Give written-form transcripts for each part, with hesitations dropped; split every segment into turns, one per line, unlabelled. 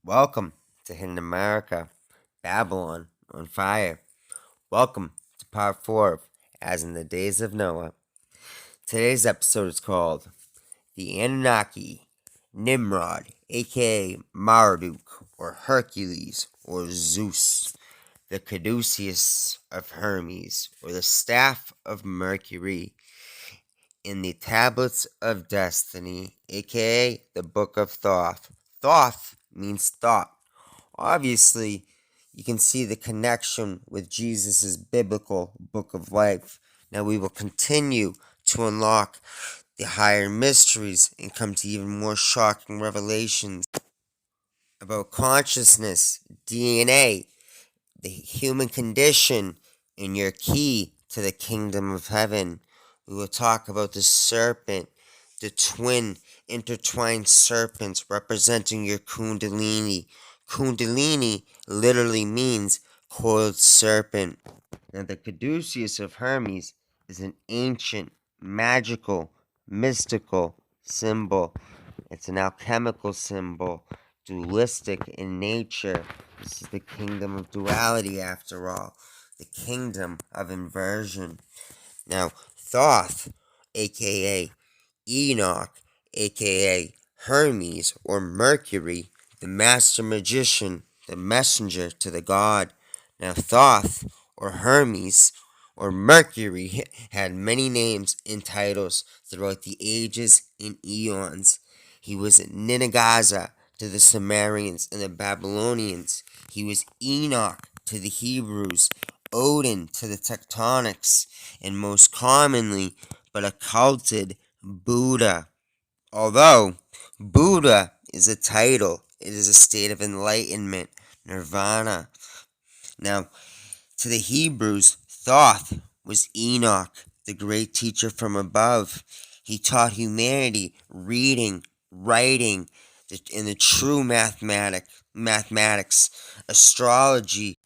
Welcome to hiddenamuraka, Babylon on fire. Welcome to part 4 of As in the Days of Noah. Today's episode is called The Anunnaki, Nimrod, aka Marduk, or Hercules, or Zeus, the Caduceus of Hermes, or the Staff of Mercury, in the Tablets of Destiny, aka the Book of Thoth. Thoth means thought. Obviously, you can see the connection with Jesus' biblical book of life. Now we will continue to unlock the higher mysteries and come to even more shocking revelations about consciousness, DNA, the human condition, and your key to the kingdom of heaven. We will talk about the serpent, the twin intertwined serpents representing your kundalini. Kundalini literally means coiled serpent. Now, the Caduceus of Hermes is an ancient, magical, mystical symbol. It's an alchemical symbol, dualistic in nature. This is the kingdom of duality, after all, the kingdom of inversion. Now, Thoth, aka Enoch, aka Hermes or Mercury, the master magician, the messenger to the god. Now, Thoth or Hermes or Mercury had many names and titles throughout the ages and eons. He was Ninagaza to the Sumerians and the Babylonians. He was Enoch to the Hebrews, Odin to the Tectonics, and most commonly, but occulted, Buddha. Although Buddha is a title, it is a state of enlightenment, nirvana. Now, to the Hebrews, Thoth was Enoch, the great teacher from above. He taught humanity reading, writing, and the true mathematics. Astrology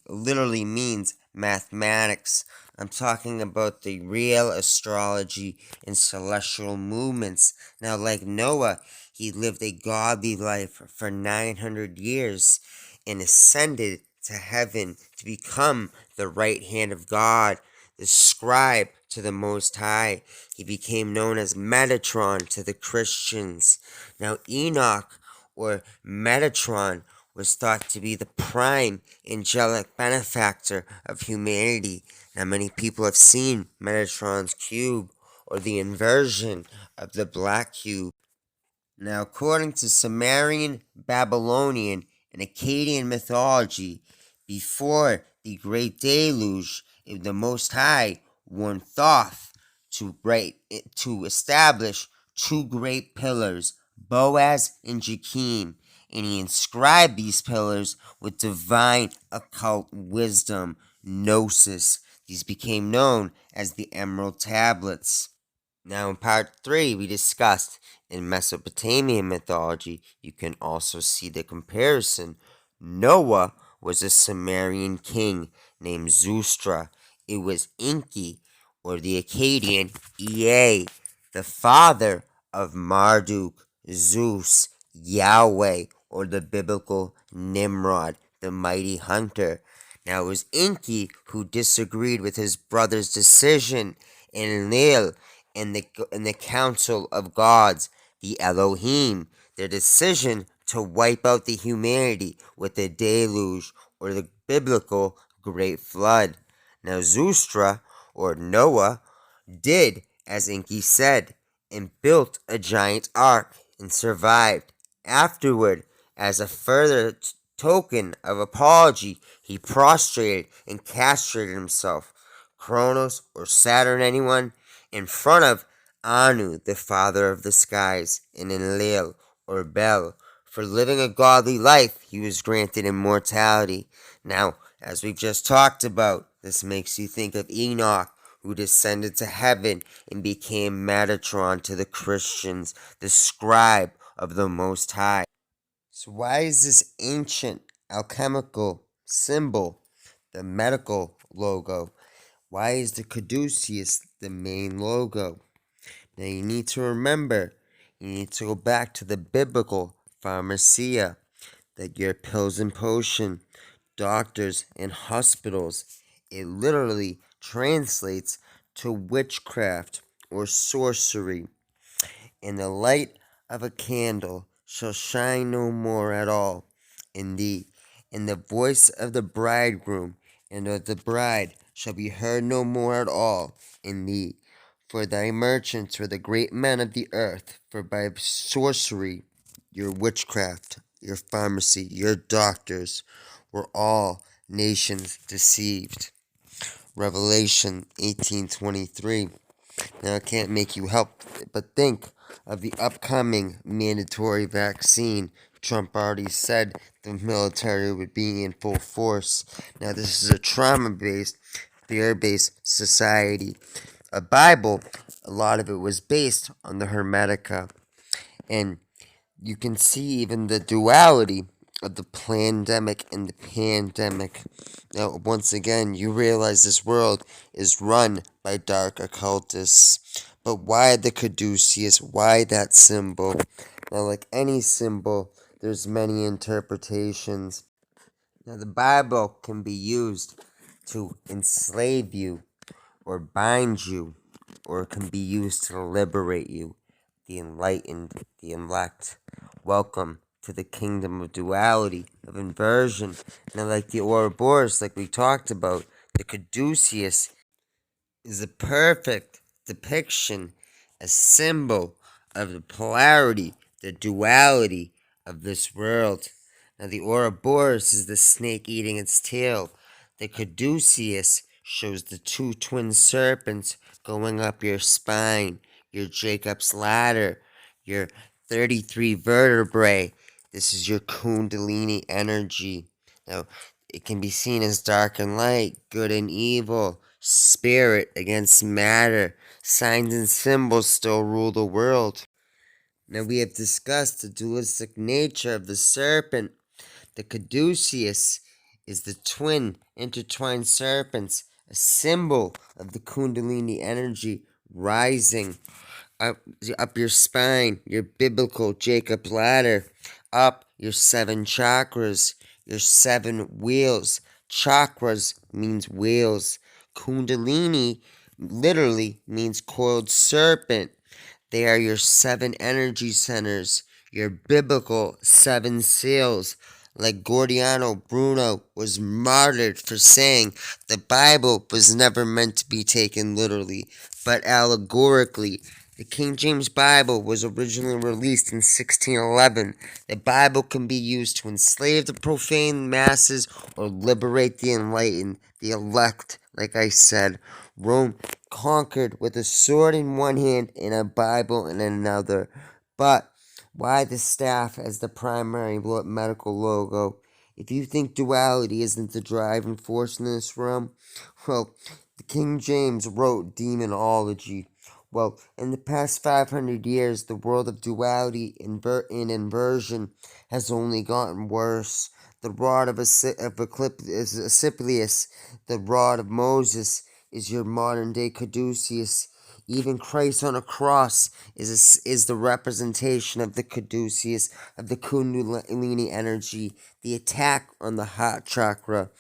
literally means mathematics. I'm talking about the real astrology and celestial movements. Now, like Noah, he lived a godly life for 900 years and ascended to heaven to become the right hand of God, the scribe to the Most High. He became known as Metatron to the Christians. Now, Enoch, or Metatron, was thought to be the prime angelic benefactor of humanity. Now, many people have seen Metatron's cube, or the inversion of the black cube. Now, according to Sumerian, Babylonian, and Akkadian mythology, before the Great Deluge, the Most High warned Thoth to establish two great pillars, Boaz and Jachim, and he inscribed these pillars with divine occult wisdom, gnosis. These became known as the Emerald Tablets. Now, in part 3, we discussed in Mesopotamian mythology, you can also see the comparison. Noah was a Sumerian king named Zustra. It was Enki, or the Akkadian Ea, the father of Marduk, Zeus, Yahweh, or the biblical Nimrod, the mighty hunter. Now, it was Enki who disagreed with his brother's decision, and Enlil in the council of gods, the Elohim, their decision to wipe out the humanity with the deluge, or the biblical great flood. Now, Zustra, or Noah, did as Enki said, and built a giant ark, and survived. Afterward, as a further token of apology, he prostrated and castrated himself. Kronos, or Saturn, anyone? In front of Anu, the father of the skies, and Enlil, or Bel. For living a godly life, he was granted immortality. Now, as we've just talked about, this makes you think of Enoch, who descended to heaven and became Metatron to the Christians, the scribe of the Most High. So why is this ancient alchemical symbol the medical logo? Why is the Caduceus the main logo? Now you need to remember, you need to go back to the biblical pharmacia, like your pills and potion, doctors and hospitals. It literally translates to witchcraft or sorcery. And the light of a candle shall shine no more at all in thee, and the voice of the bridegroom and of the bride shall be heard no more at all in thee. For thy merchants were the great men of the earth, for by sorcery, your witchcraft, your pharmacy, your doctors were all nations deceived. Revelation 18:23. Now, I can't make you help but think of the upcoming mandatory vaccine. Trump already said the military would be in full force. Now, this is a trauma-based, fear-based society. A Bible, a lot of it was based on the Hermetica. And you can see even the duality of the pandemic and the pandemic. Now, once again, you realize this world is run by dark occultists. But why the Caduceus? Why that symbol? Now, like any symbol, there's many interpretations. Now, the Bible can be used to enslave you or bind you, or it can be used to liberate you. The enlightened, the elect. Welcome to the kingdom of duality, of inversion. Now, like the Ouroboros, like we talked about, the Caduceus is a perfect depiction, a symbol of the polarity, the duality of this world. Now, the Ouroboros is the snake eating its tail. The Caduceus shows the two twin serpents going up your spine, your Jacob's ladder, your 33 vertebrae. This is your Kundalini energy. Now, it can be seen as dark and light, good and evil, spirit against matter. Signs and symbols still rule the world. Now, we have discussed the dualistic nature of the serpent. The Caduceus is the twin intertwined serpents, a symbol of the Kundalini energy rising up your spine, your biblical Jacob's ladder, up your 7 chakras, your 7 wheels. Chakras means wheels. Kundalini literally means coiled serpent. They are your 7 energy centers, your biblical 7 seals. Like Giordano Bruno was martyred for saying the Bible was never meant to be taken literally, but allegorically. The King James Bible was originally released in 1611. The Bible can be used to enslave the profane masses or liberate the enlightened, the elect, like I said. Rome conquered with a sword in one hand and a Bible in another. But why the staff as the primary medical logo? If you think duality isn't the driving force in this realm, well, the King James wrote demonology. Well, in the past 500 years, the world of duality and inversion has only gotten worse. The rod of Asclepius, the rod of Moses, is your modern-day Caduceus. Even Christ on a cross is the representation of the Caduceus, of the Kundalini energy, the attack on the heart chakra.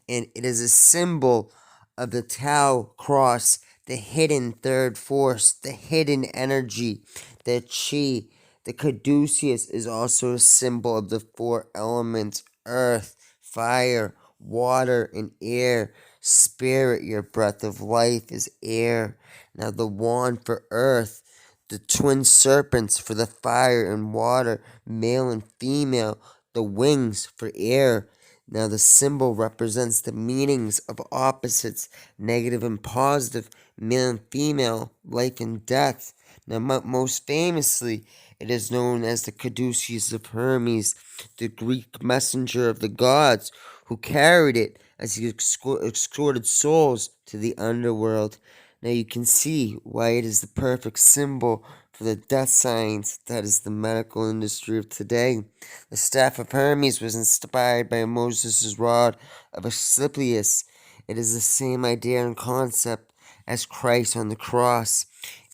And it is a symbol of the Tau cross, the hidden third force, the hidden energy, the Chi. The Caduceus is also a symbol of the 4 elements: earth, fire, water, and air. Spirit, your breath of life, is air. Now, the wand for earth, the twin serpents for the fire and water, male and female, the wings for air. Now, the symbol represents the meanings of opposites, negative and positive, male and female, life and death. Now, most famously, it is known as the Caduceus of Hermes, the Greek messenger of the gods, who carried it as he escorted souls to the underworld. Now you can see why it is the perfect symbol for the death science that is the medical industry of today. The staff of Hermes was inspired by Moses' rod of Asclepius. It is the same idea and concept as Christ on the cross,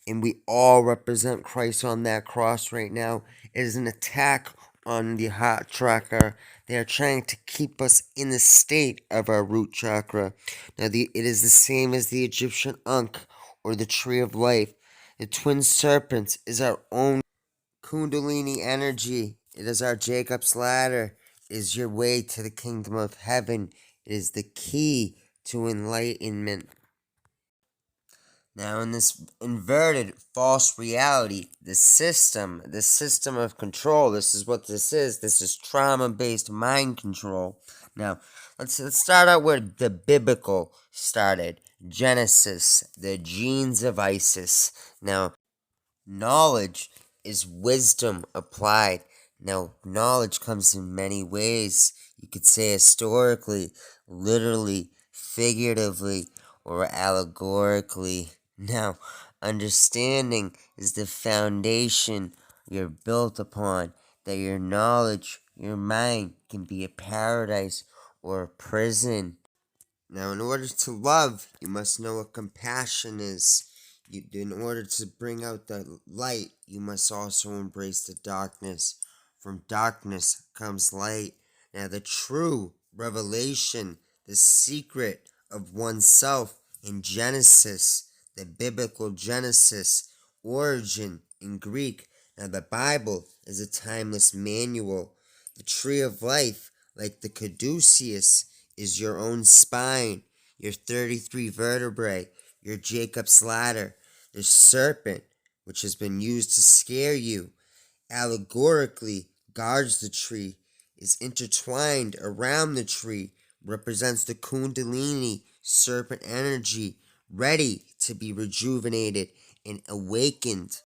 and we all represent Christ on that cross right now. It is an attack on the heart chakra. They are trying to keep us in the state of our root chakra. Now, it is the same as the Egyptian Ankh or the Tree of Life. The twin serpents is our own Kundalini energy. It is our Jacob's ladder. It is your way to the kingdom of heaven. It is the key to enlightenment. Now, in this inverted false reality, the system of control, this is what this is. This is trauma-based mind control. Now, let's start out where the biblical started. Genesis, the genes of Isis. Now, knowledge is wisdom applied. Now, knowledge comes in many ways. You could say historically, literally, figuratively, or allegorically. Now, understanding is the foundation you're built upon, that your knowledge, your mind, can be a paradise or a prison. Now, in order to love, you must know what compassion is. In order to bring out the light, you must also embrace the darkness. From darkness comes light. Now, the true revelation, the secret of oneself in Genesis, the biblical Genesis, origin in Greek. Now, the Bible is a timeless manual. The tree of life, like the Caduceus, is your own spine, your 33 vertebrae, your Jacob's ladder. The serpent, which has been used to scare you, allegorically guards the tree, is intertwined around the tree, represents the Kundalini serpent energy, ready to be rejuvenated and awakened.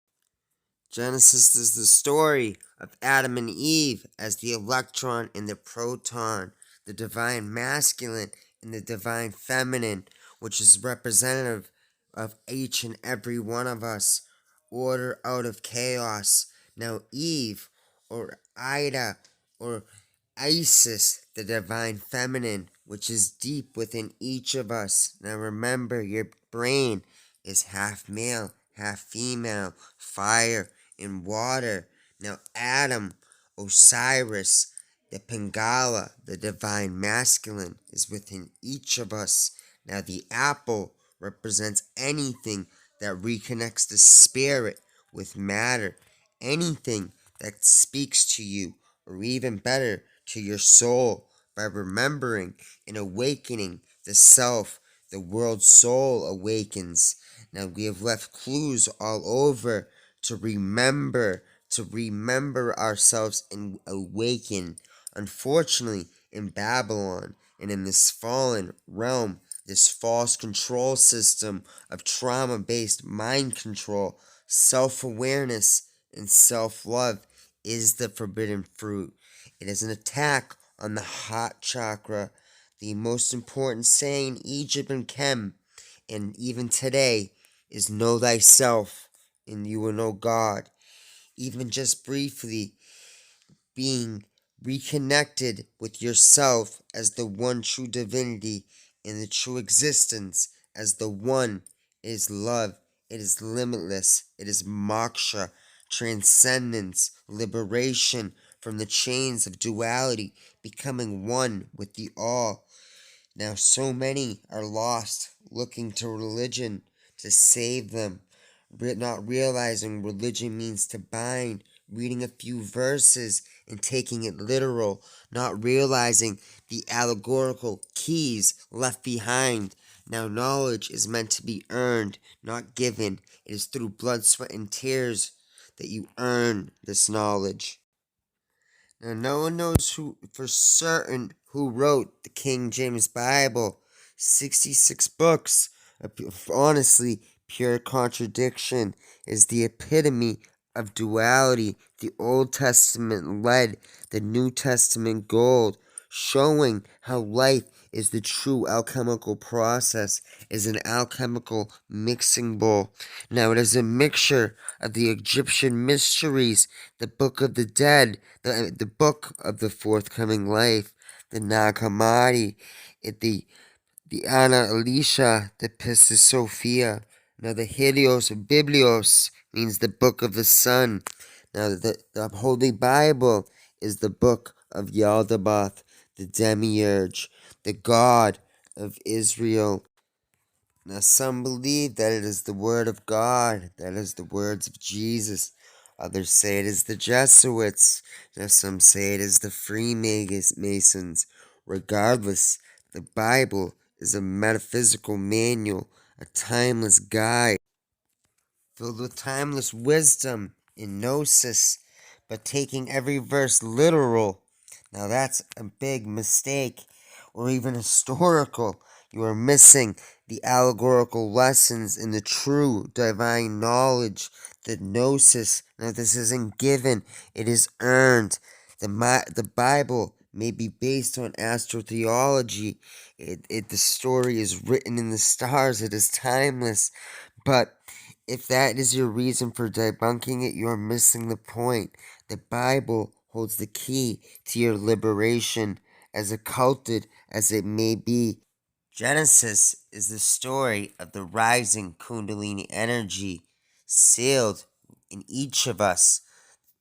Genesis is the story of Adam and Eve as the electron and the proton, the divine masculine and the divine feminine, which is representative of each and every one of us. Order out of chaos. Now, Eve, or Ida, or Isis, the divine feminine, which is deep within each of us. Now, remember, your brain is half male, half female, fire and water. Now, Adam, Osiris, the Pingala, the divine masculine, is within each of us. Now, the apple represents anything that reconnects the spirit with matter, anything that speaks to you, or even better, to your soul, by remembering and awakening the self. The world's soul awakens. Now, we have left clues all over to remember ourselves and awaken. Unfortunately, in Babylon and in this fallen realm, this false control system of trauma-based mind control, self-awareness and self-love is the forbidden fruit. It is an attack on the heart chakra. The most important saying in Egypt and Chem, and even today, is know thyself, and you will know God. Even just briefly, being reconnected with yourself as the one true divinity and the true existence as the one is love. It is limitless. It is moksha, transcendence, liberation from the chains of duality, becoming one with the all. Now, so many are lost, looking to religion to save them, not realizing religion means to bind, reading a few verses and taking it literal, not realizing the allegorical keys left behind. Now, knowledge is meant to be earned, not given. It is through blood, sweat, and tears that you earn this knowledge. Now, no one knows who for certain who wrote the King James Bible. 66 books. Honestly, pure contradiction is the epitome of duality. The Old Testament lead, the New Testament gold, showing how life is the true alchemical process, is an alchemical mixing bowl. Now, it is a mixture of the Egyptian mysteries, the Book of the Dead, the Book of the Forthcoming Life, the Nag Hammadi, the Ana Elisha, the Pistis Sophia. Now, the Helios Biblios means the Book of the Sun. Now, the Holy Bible is the book of Yaldabaoth, the demiurge, the god of Israel. Now some believe that it is the word of God, that is the words of Jesus. Others say it is the Jesuits. Now some say it is the Freemasons. Regardless, the Bible is a metaphysical manual, a timeless guide, filled with timeless wisdom and gnosis, but taking every verse literal. Now that's a big mistake, or even historical. You are missing the allegorical lessons in the true divine knowledge, the gnosis. Now this isn't given, it is earned. The Bible may be based on astrotheology. The story is written in the stars. It is timeless. But if that is your reason for debunking it, you are missing the point. The Bible holds the key to your liberation, as occulted as it may be. Genesis is the story of the rising Kundalini energy, sealed in each of us,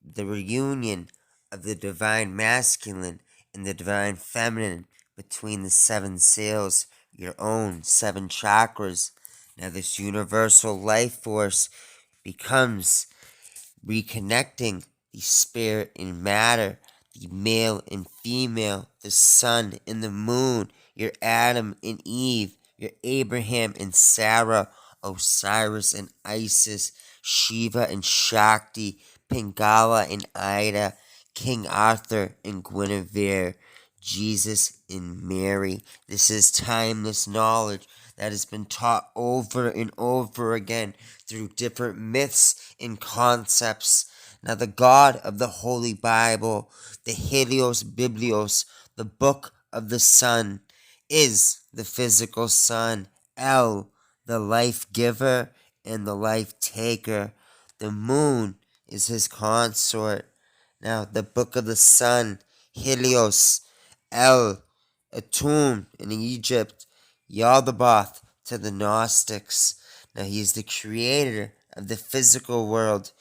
the reunion of the divine masculine and the divine feminine between the seven seals, your own seven chakras. Now, this universal life force becomes reconnecting the spirit and matter, the male and female, the sun and the moon, your Adam and Eve, your Abraham and Sarah, Osiris and Isis, Shiva and Shakti, Pingala and Ida, King Arthur and Guinevere, Jesus and Mary. This is timeless knowledge that has been taught over and over again through different myths and concepts. Now, the God of the Holy Bible, the Helios Biblios, the book of the sun, is the physical sun, El, the life giver and the life taker. The moon is his consort. Now, the book of the sun, Helios, El, a tomb in Egypt, Yaldabaoth to the Gnostics. Now, he is the creator of the physical world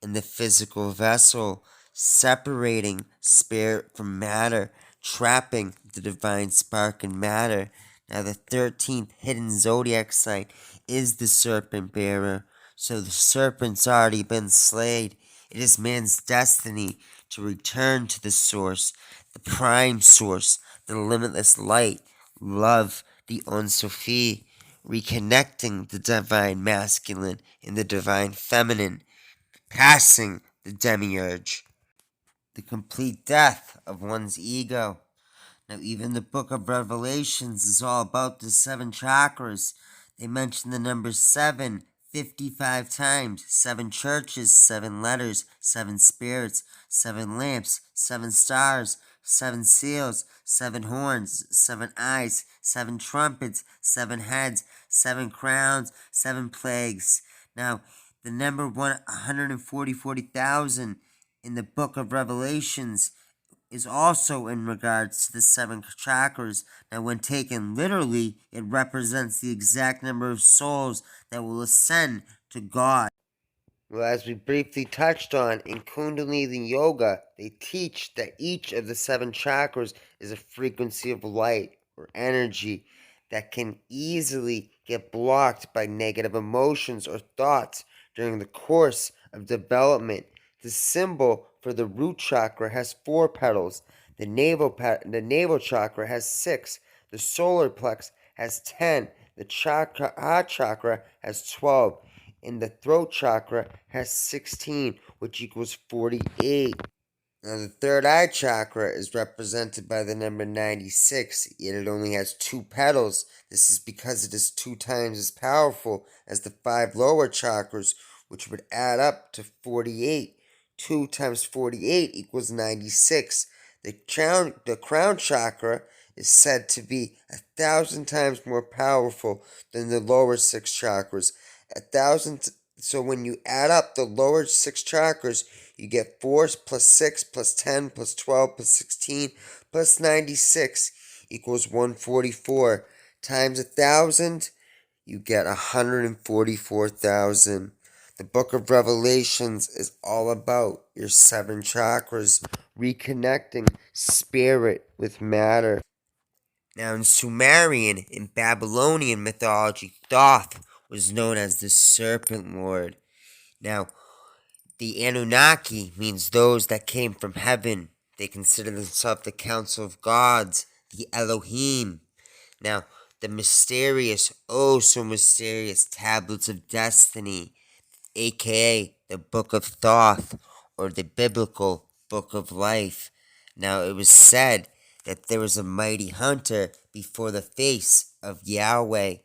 and the physical vessel, separating spirit from matter, trapping the divine spark in matter. Now, the 13th hidden zodiac sign is the serpent bearer. So the serpent's already been slayed. It is man's destiny to return to the source, the prime source, the limitless light, love, the Un Sophie, reconnecting the divine masculine and the divine feminine, passing the demiurge, the complete death of one's ego. Now, even the book of Revelations is all about the seven chakras. They mention the number 7 55 times, 7 churches, 7 letters, 7 spirits, 7 lamps, 7 stars, 7 seals, 7 horns, 7 eyes, 7 trumpets, 7 heads, 7 crowns, 7 plagues. Now, the number 140,000 in the book of Revelations is also in regards to the 7 chakras. Now, when taken literally, it represents the exact number of souls that will ascend to God. Well, as we briefly touched on, in Kundalini Yoga, they teach that each of the 7 chakras is a frequency of light or energy that can easily get blocked by negative emotions or thoughts during the course of development. The symbol for the root chakra has 4 petals. The navel chakra has 6. The solar plex has 10. The heart chakra has 12. And the throat chakra has 16, which equals 48. Now, the third eye chakra is represented by the number 96, yet it only has 2 petals. This is because it is 2 times as powerful as the 5 lower chakras, which would add up to 48. 2 times 48 equals 96. The crown chakra is said to be 1,000 times more powerful than the lower 6 chakras. 1,000. So when you add up the lower 6 chakras, you get 4 plus 6 plus 10 plus 12 plus 16 plus 96 equals 144. Times 1,000, you get 144,000. The book of Revelations is all about your seven chakras, reconnecting spirit with matter. Now, in Sumerian and Babylonian mythology, Thoth was known as the Serpent Lord. Now, the Anunnaki means those that came from heaven. They consider themselves the council of gods, the Elohim. Now, the mysterious, oh so mysterious tablets of destiny, aka the Book of Thoth, or the biblical Book of Life. Now, it was said that there was a mighty hunter before the face of Yahweh.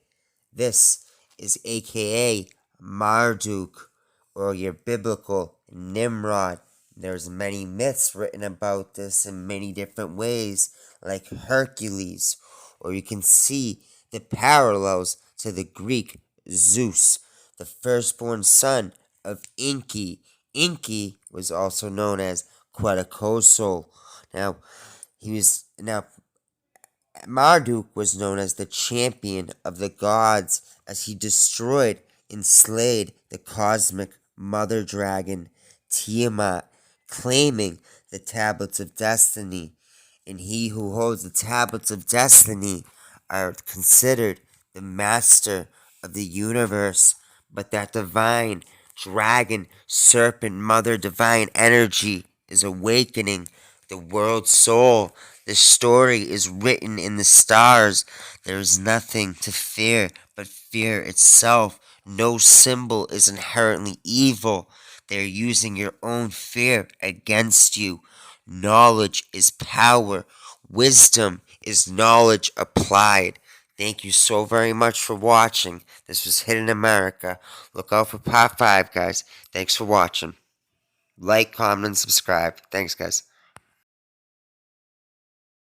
This is aka Marduk, or your biblical Nimrod. There's many myths written about this in many different ways, like Hercules, or you can see the parallels to the Greek Zeus, the firstborn son of Enki. Enki was also known as Quetzalcoatl. Now Marduk was known as the champion of the gods as he destroyed and slayed the cosmic mother dragon Tiamat, claiming the tablets of destiny. And he who holds the tablets of destiny are considered the master of the universe. But that divine dragon, serpent, mother, divine energy is awakening the world's soul. The story is written in the stars. There is nothing to fear but fear itself. No symbol is inherently evil. They are using your own fear against you. Knowledge is power. Wisdom is knowledge applied. Thank you so very much for watching. This was Hidden America. Look out for part 5, guys. Thanks for watching. Like, comment, and subscribe. Thanks, guys.